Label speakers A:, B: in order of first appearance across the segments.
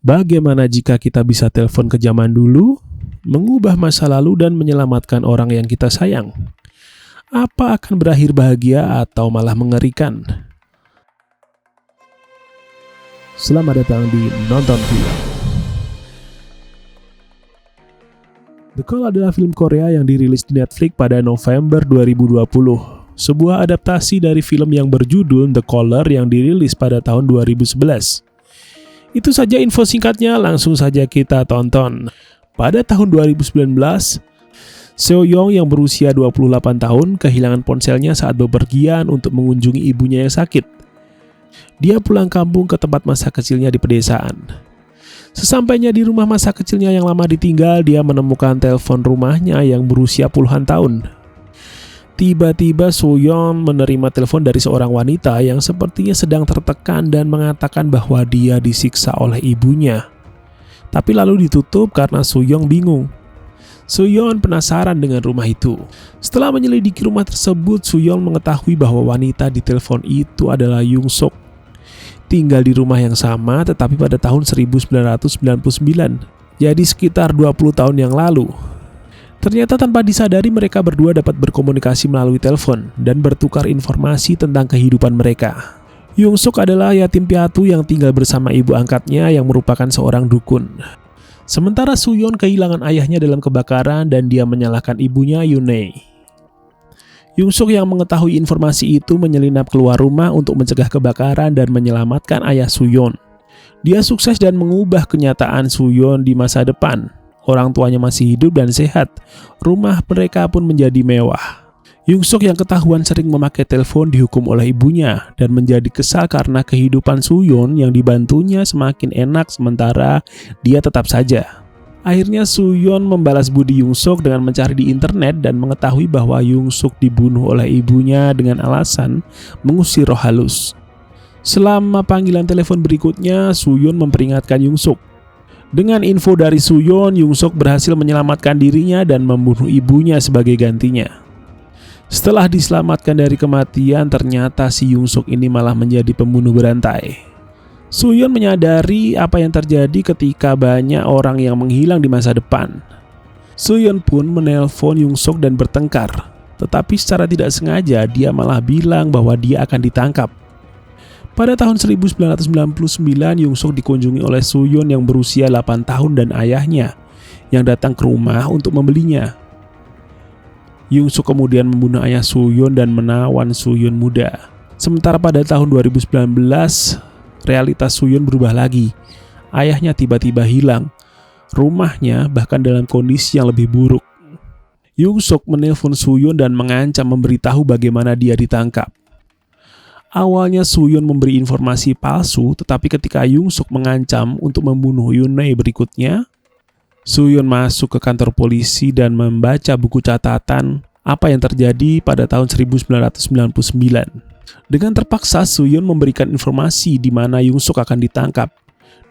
A: Bagaimana jika kita bisa telepon ke zaman dulu, mengubah masa lalu dan menyelamatkan orang yang kita sayang? Apa akan berakhir bahagia atau malah mengerikan? Selamat datang di Nonton Film. The Call adalah film Korea yang dirilis di Netflix pada November 2020. Sebuah adaptasi dari film yang berjudul The Caller yang dirilis pada tahun 2011. Itu saja info singkatnya, langsung saja kita tonton. Pada tahun 2019, Seo Young yang berusia 28 tahun kehilangan ponselnya saat bepergian untuk mengunjungi ibunya yang sakit. Dia pulang kampung ke tempat masa kecilnya di pedesaan. Sesampainya di rumah masa kecilnya yang lama ditinggal, dia menemukan telepon rumahnya yang berusia puluhan tahun. Tiba-tiba Seo Young menerima telepon dari seorang wanita yang sepertinya sedang tertekan dan mengatakan bahwa dia disiksa oleh ibunya. Tapi lalu ditutup karena Seo Young bingung. Seo Young penasaran dengan rumah itu. Setelah menyelidiki rumah tersebut, Seo Young mengetahui bahwa wanita di telepon itu adalah Young Suk. Tinggal di rumah yang sama tetapi pada tahun 1999. Jadi sekitar 20 tahun yang lalu. Ternyata tanpa disadari mereka berdua dapat berkomunikasi melalui telepon dan bertukar informasi tentang kehidupan mereka. Young Suk adalah yatim piatu yang tinggal bersama ibu angkatnya yang merupakan seorang dukun. Sementara Seo Young kehilangan ayahnya dalam kebakaran dan dia menyalahkan ibunya Yoon-hye. Young Suk yang mengetahui informasi itu menyelinap keluar rumah untuk mencegah kebakaran dan menyelamatkan ayah Seo Young. Dia sukses dan mengubah kenyataan Seo Young di masa depan. Orang tuanya masih hidup dan sehat. Rumah mereka pun menjadi mewah. Young Suk yang ketahuan sering memakai telepon dihukum oleh ibunya dan menjadi kesal karena kehidupan Seo Young yang dibantunya semakin enak sementara dia tetap saja. Akhirnya Seo Young membalas budi Young Suk dengan mencari di internet dan mengetahui bahwa Young Suk dibunuh oleh ibunya dengan alasan mengusir roh halus. Selama panggilan telepon berikutnya, Seo Young memperingatkan Young Suk. Dengan info dari Seo Young, Young Suk berhasil menyelamatkan dirinya dan membunuh ibunya sebagai gantinya. Setelah diselamatkan dari kematian, ternyata si Young Suk ini malah menjadi pembunuh berantai. Seo Young menyadari apa yang terjadi ketika banyak orang yang menghilang di masa depan. Seo Young pun menelpon Young Suk dan bertengkar. Tetapi secara tidak sengaja dia malah bilang bahwa dia akan ditangkap. Pada tahun 1999, Young Suk dikunjungi oleh Seo Young yang berusia 8 tahun dan ayahnya yang datang ke rumah untuk membelinya. Young Suk kemudian membunuh ayah Seo Young dan menawan Seo Young muda. Sementara pada tahun 2019, realitas Seo Young berubah lagi. Ayahnya tiba-tiba hilang. Rumahnya bahkan dalam kondisi yang lebih buruk. Young Suk menelpon Seo Young dan mengancam memberitahu bagaimana dia ditangkap. Awalnya Seo Young memberi informasi palsu, tetapi ketika Young Suk mengancam untuk membunuh Yoon-hye berikutnya, Seo Young masuk ke kantor polisi dan membaca buku catatan apa yang terjadi pada tahun 1999. Dengan terpaksa Seo Young memberikan informasi di mana Young Suk akan ditangkap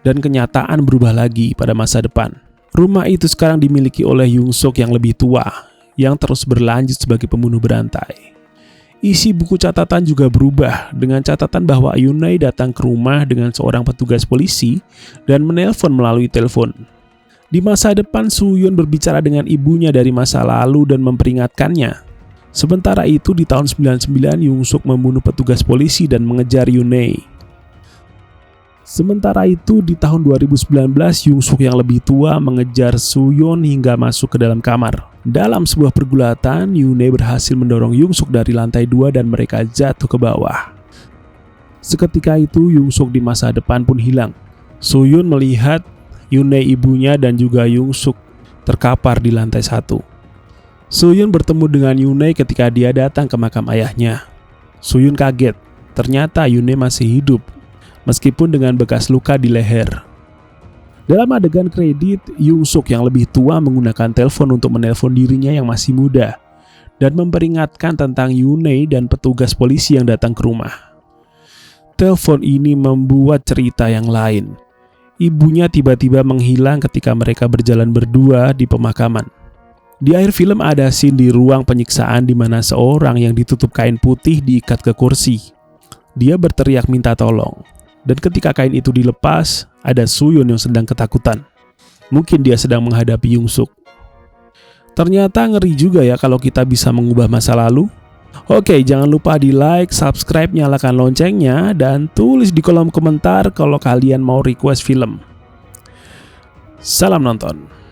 A: dan kenyataan berubah lagi pada masa depan. Rumah itu sekarang dimiliki oleh Young Suk yang lebih tua, yang terus berlanjut sebagai pembunuh berantai. Isi buku catatan juga berubah dengan catatan bahwa Yoon-hye datang ke rumah dengan seorang petugas polisi dan menelpon melalui telepon. Di masa depan, Seo Young berbicara dengan ibunya dari masa lalu dan memperingatkannya. Sementara itu di tahun 1999, Young Suk membunuh petugas polisi dan mengejar Yoon-hye. Sementara itu di tahun 2019, Young Suk yang lebih tua mengejar Seo Young hingga masuk ke dalam kamar. Dalam sebuah pergulatan, Yoon-hye berhasil mendorong Young Suk dari lantai 2 dan mereka jatuh ke bawah. Seketika itu Young Suk di masa depan pun hilang. Seo Young melihat Yoon-hye ibunya dan juga Young Suk terkapar di lantai 1. Seo Young bertemu dengan Yoon-hye ketika dia datang ke makam ayahnya. Seo Young kaget, ternyata Yoon-hye masih hidup, meskipun dengan bekas luka di leher. Dalam adegan kredit, Young Suk yang lebih tua menggunakan telepon untuk menelpon dirinya yang masih muda dan memperingatkan tentang Yoon-hye dan petugas polisi yang datang ke rumah. Telepon ini membuat cerita yang lain. Ibunya tiba-tiba menghilang ketika mereka berjalan berdua di pemakaman. Di akhir film ada scene di ruang penyiksaan di mana seorang yang ditutup kain putih diikat ke kursi. Dia berteriak minta tolong. Dan ketika kain itu dilepas, ada Suyun yang sedang ketakutan. Mungkin dia sedang menghadapi Yongsuk. Ternyata ngeri juga ya kalau kita bisa mengubah masa lalu. Oke, jangan lupa di like, subscribe, nyalakan loncengnya, dan tulis di kolom komentar kalau kalian mau request film. Salam nonton.